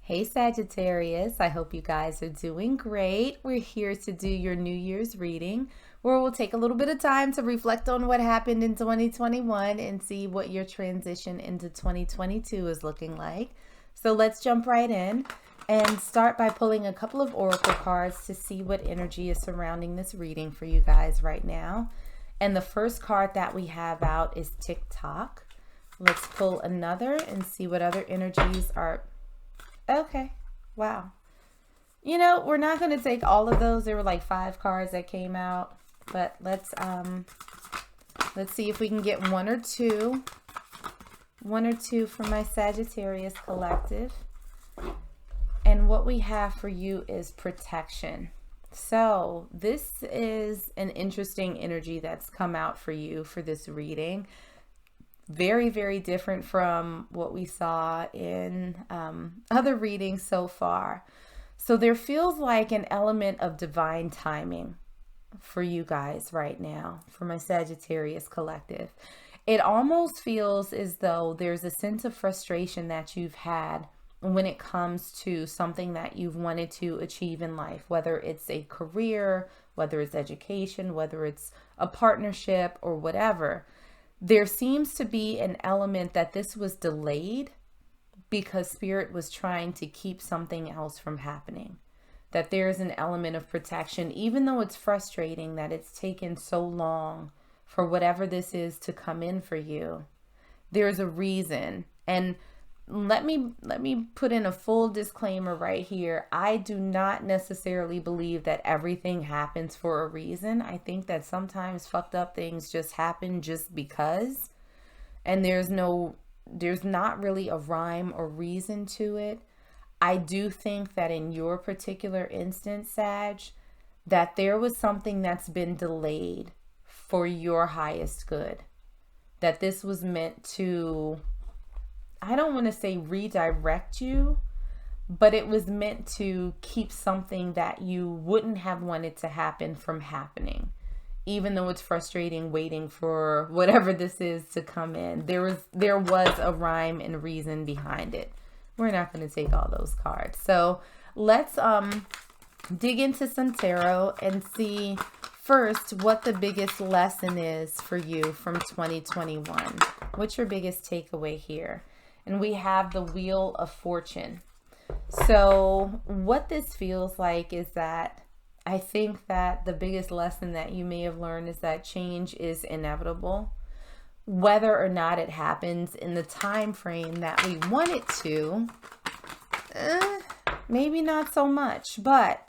Hey Sagittarius, I hope you guys are doing great. We're here to do your New Year's reading where we'll take a little bit of time to reflect on what happened in 2021 and see what your transition into 2022 is looking like. So let's jump right in and start by pulling a couple of oracle cards to see what energy is surrounding this reading for you guys right now. And the first card that we have out is TikTok. Let's pull another and see what other energies are. Okay. Wow. You know, we're not going to take all of those. There were like 5 cards that came out, but let's see if we can get one or two from my Sagittarius collective. And what we have for you is protection. So this is an interesting energy that's come out for you for this reading. Very, very different from what we saw in other readings so far. So there feels like an element of divine timing for you guys right now, for my Sagittarius collective. It almost feels as though there's a sense of frustration that you've had when it comes to something that you've wanted to achieve in life, whether it's a career, whether it's education, whether it's a partnership or whatever. There seems to be an element that this was delayed because Spirit was trying to keep something else from happening. That there's an element of protection, even though it's frustrating that it's taken so long for whatever this is to come in for you. There's a reason. And let me put in a full disclaimer right here. I do not necessarily believe that everything happens for a reason. I think that sometimes fucked up things just happen just because, and there's not really a rhyme or reason to it. I do think that in your particular instance, Sag, that there was something that's been delayed for your highest good. That this was meant to, I don't want to say redirect you, but it was meant to keep something that you wouldn't have wanted to happen from happening. Even though it's frustrating waiting for whatever this is to come in. There was a rhyme and reason behind it. We're not going to take all those cards. So let's dig into some tarot and see first what the biggest lesson is for you from 2021. What's your biggest takeaway here? And we have the Wheel of Fortune. So what this feels like is that I think that the biggest lesson that you may have learned is that change is inevitable. Whether or not it happens in the time frame that we want it to, maybe not so much. But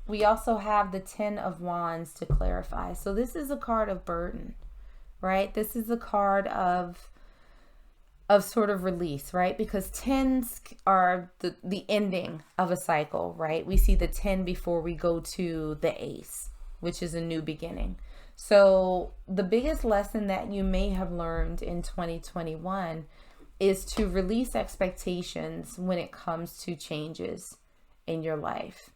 we also have the 10 of Wands to clarify. So this is a card of burden, right? This is a card of sort of release, right? Because 10s are the ending of a cycle, right? We see the 10 before we go to the ace, which is a new beginning. So the biggest lesson that you may have learned in 2021 is to release expectations when it comes to changes in your life.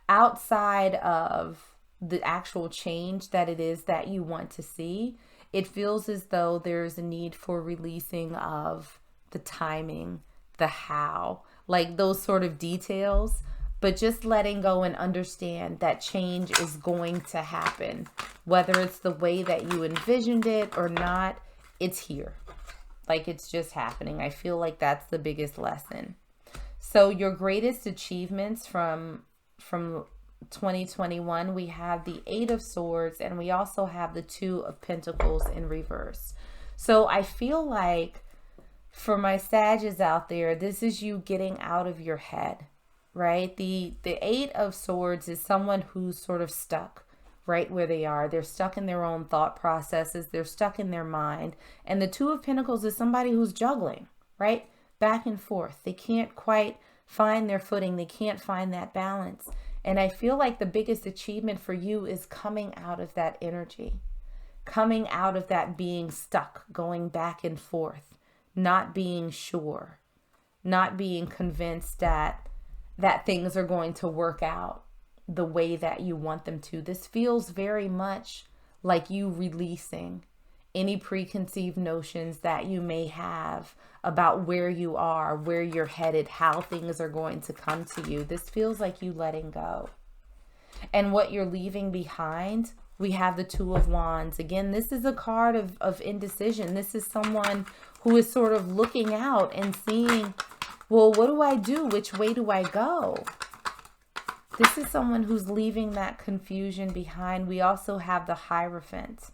Outside of the actual change that it is that you want to see, it feels as though there's a need for releasing of the timing, the how, like those sort of details, but just letting go and understand that change is going to happen. Whether it's the way that you envisioned it or not, it's here. Like it's just happening. I feel like that's the biggest lesson. So your greatest achievements from 2021, we have the 8 of Swords and we also have the 2 of Pentacles in reverse. So I feel like for my Sagittarius out there, this is you getting out of your head, right? The 8 of Swords is someone who's sort of stuck right where they are. They're stuck in their own thought processes. They're stuck in their mind. And the 2 of Pentacles is somebody who's juggling, right? Back and forth. They can't quite find their footing. They can't find that balance. And I feel like the biggest achievement for you is coming out of that energy, coming out of that being stuck, going back and forth, not being sure, not being convinced that things are going to work out the way that you want them to. This feels very much like you releasing any preconceived notions that you may have about where you are, where you're headed, how things are going to come to you. This feels like you letting go. And what you're leaving behind, we have the Two of Wands. Again, this is a card of indecision. This is someone who is sort of looking out and seeing, well, what do I do? Which way do I go? This is someone who's leaving that confusion behind. We also have the Hierophant,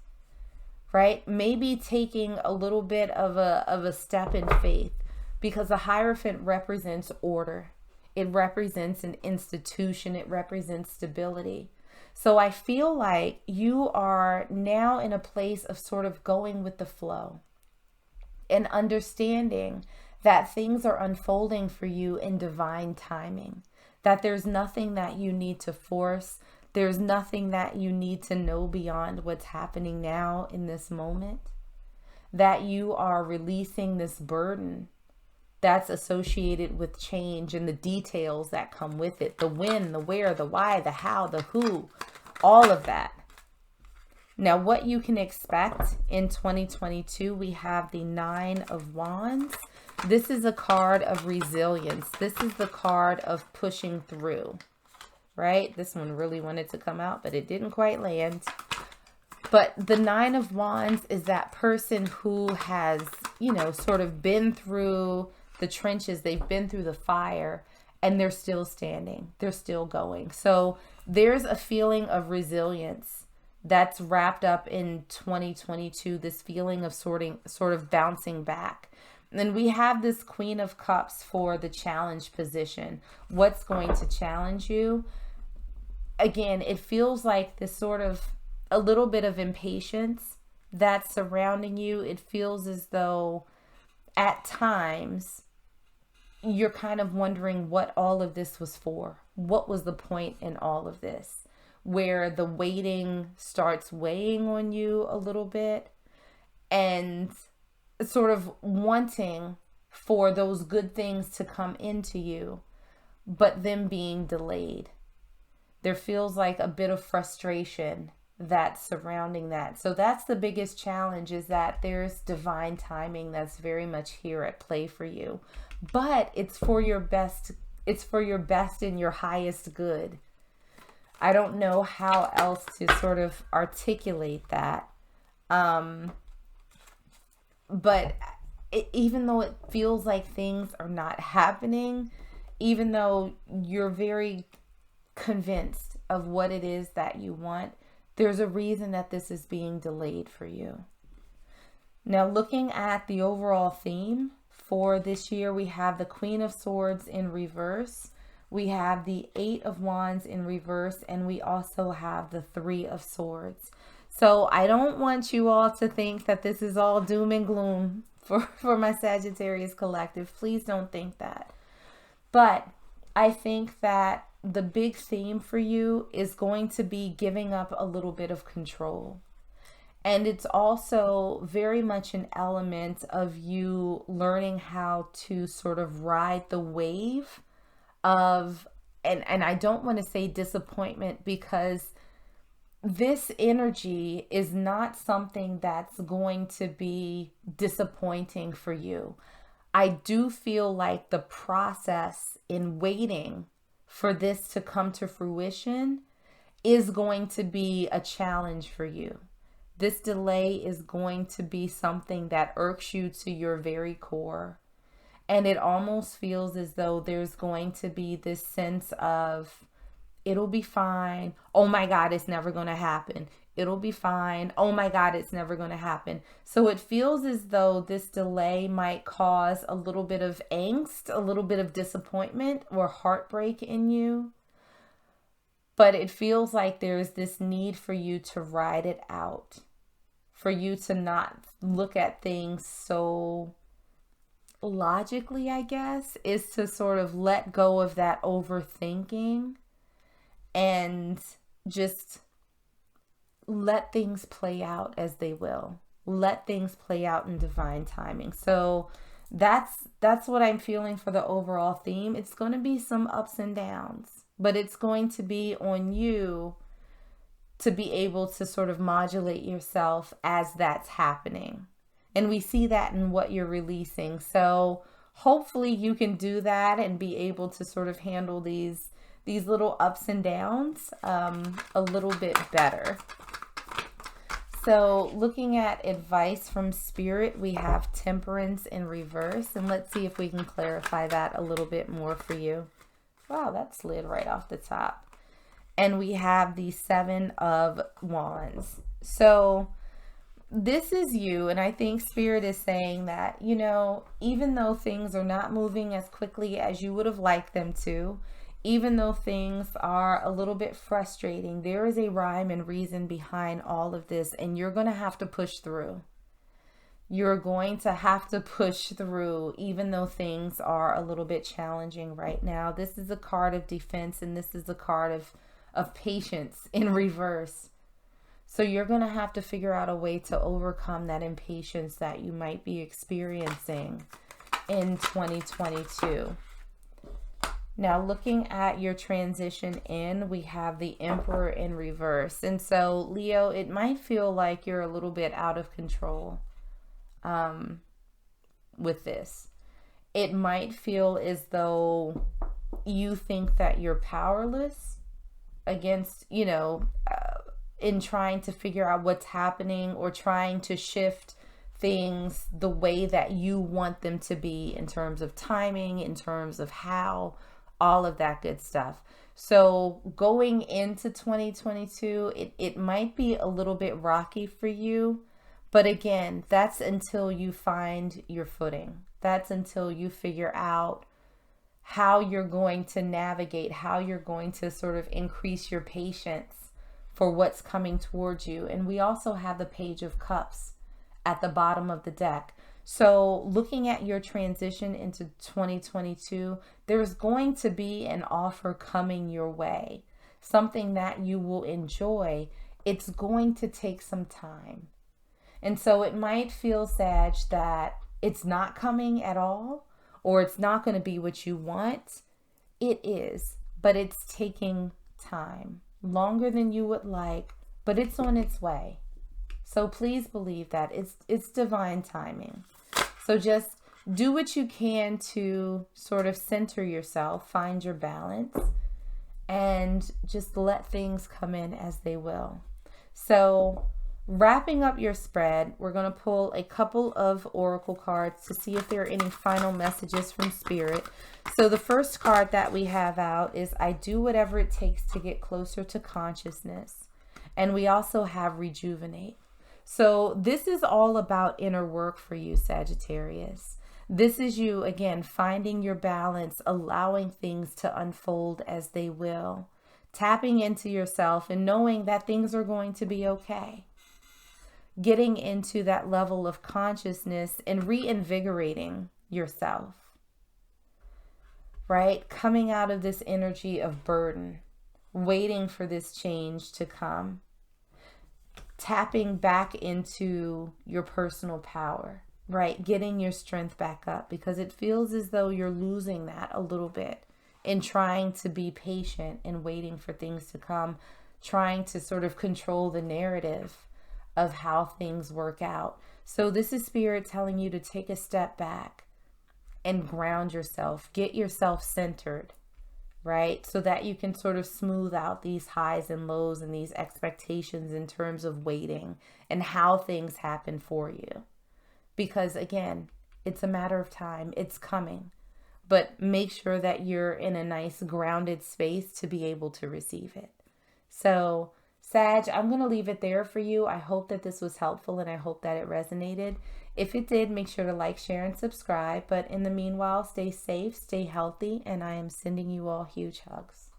right? Maybe taking a little bit of a step in faith, because the Hierophant represents order. It represents an institution. It represents stability. So I feel like you are now in a place of sort of going with the flow and understanding that things are unfolding for you in divine timing, that there's nothing that you need to force. There's nothing that you need to know beyond what's happening now in this moment, that you are releasing this burden that's associated with change and the details that come with it. The when, the where, the why, the how, the who, all of that. Now, what you can expect in 2022, we have the Nine of Wands. This is a card of resilience. This is the card of pushing through, right? This one really wanted to come out, but it didn't quite land. But the Nine of Wands is that person who has, you know, sort of been through the trenches. They've been through the fire and they're still standing. They're still going. So there's a feeling of resilience that's wrapped up in 2022, this feeling of sort of bouncing back. And then we have this Queen of Cups for the challenge position. What's going to challenge you? Again, it feels like this sort of a little bit of impatience that's surrounding you. It feels as though at times you're kind of wondering what all of this was for. What was the point in all of this? Where the waiting starts weighing on you a little bit and sort of wanting for those good things to come into you, but them being delayed. There feels like a bit of frustration that's surrounding that. So that's the biggest challenge, is that there's divine timing that's very much here at play for you. But it's for your best. It's for your best and your highest good. I don't know how else to sort of articulate that. But even though it feels like things are not happening, even though you're very convinced of what it is that you want, there's a reason that this is being delayed for you. Now, looking at the overall theme for this year, we have the Queen of Swords in reverse. We have the Eight of Wands in reverse, and we also have the Three of Swords. So I don't want you all to think that this is all doom and gloom for my Sagittarius collective. Please don't think that. But I think that the big theme for you is going to be giving up a little bit of control. And it's also very much an element of you learning how to sort of ride the wave of, and I don't want to say disappointment, because this energy is not something that's going to be disappointing for you. I do feel like the process in waiting for this to come to fruition is going to be a challenge for you. This delay is going to be something that irks you to your very core. And it almost feels as though there's going to be this sense of, it'll be fine. Oh my God, it's never going to happen. It'll be fine. Oh my God, it's never going to happen. So it feels as though this delay might cause a little bit of angst, a little bit of disappointment or heartbreak in you. But it feels like there's this need for you to ride it out, for you to not look at things so logically, I guess, is to sort of let go of that overthinking and just let things play out as they will. Let things play out in divine timing. So that's what I'm feeling for the overall theme. It's going to be some ups and downs, but it's going to be on you to be able to sort of modulate yourself as that's happening. And we see that in what you're releasing. So hopefully you can do that and be able to sort of handle these little ups and downs a little bit better. So looking at advice from Spirit, we have Temperance in reverse. And let's see if we can clarify that a little bit more for you. Wow, that slid right off the top. And we have the Seven of Wands. So this is you, and I think Spirit is saying that, you know, even though things are not moving as quickly as you would have liked them to, even though things are a little bit frustrating, there is a rhyme and reason behind all of this, and you're going to have to push through. You're going to have to push through, even though things are a little bit challenging right now. This is a card of defense, and this is a card of patience in reverse. So you're going to have to figure out a way to overcome that impatience that you might be experiencing in 2022. Now, looking at your transition in, we have the Emperor in reverse. And so, Leo, it might feel like you're a little bit out of control with this. It might feel as though you think that you're powerless against, you know, in trying to figure out what's happening or trying to shift things the way that you want them to be in terms of timing, in terms of how, all of that good stuff. So going into 2022, it might be a little bit rocky for you. But again, that's until you find your footing. That's until you figure out how you're going to navigate, how you're going to sort of increase your patience for what's coming towards you. And we also have the Page of Cups at the bottom of the deck. So looking at your transition into 2022, there's going to be an offer coming your way, something that you will enjoy. It's going to take some time. And so it might feel, Sag, that it's not coming at all, or it's not going to be what you want. It is, but it's taking time. Longer than you would like, but it's on its way. So please believe that it's divine timing. So just do what you can to sort of center yourself, find your balance, and just let things come in as they will. So wrapping up your spread, we're going to pull a couple of oracle cards to see if there are any final messages from Spirit. So the first card that we have out is I do whatever it takes to get closer to consciousness. And we also have rejuvenate. So this is all about inner work for you, Sagittarius. This is you, again, finding your balance, allowing things to unfold as they will, tapping into yourself and knowing that things are going to be okay. Getting into that level of consciousness and reinvigorating yourself, right? Coming out of this energy of burden, waiting for this change to come, tapping back into your personal power, right? Getting your strength back up, because it feels as though you're losing that a little bit in trying to be patient and waiting for things to come, trying to sort of control the narrative of how things work out. So this is Spirit telling you to take a step back and ground yourself, get yourself centered, right? So that you can sort of smooth out these highs and lows and these expectations in terms of waiting and how things happen for you. Because again, it's a matter of time, it's coming, but make sure that you're in a nice grounded space to be able to receive it. So Sag, I'm going to leave it there for you. I hope that this was helpful and I hope that it resonated. If it did, make sure to like, share, and subscribe. But in the meanwhile, stay safe, stay healthy, and I am sending you all huge hugs.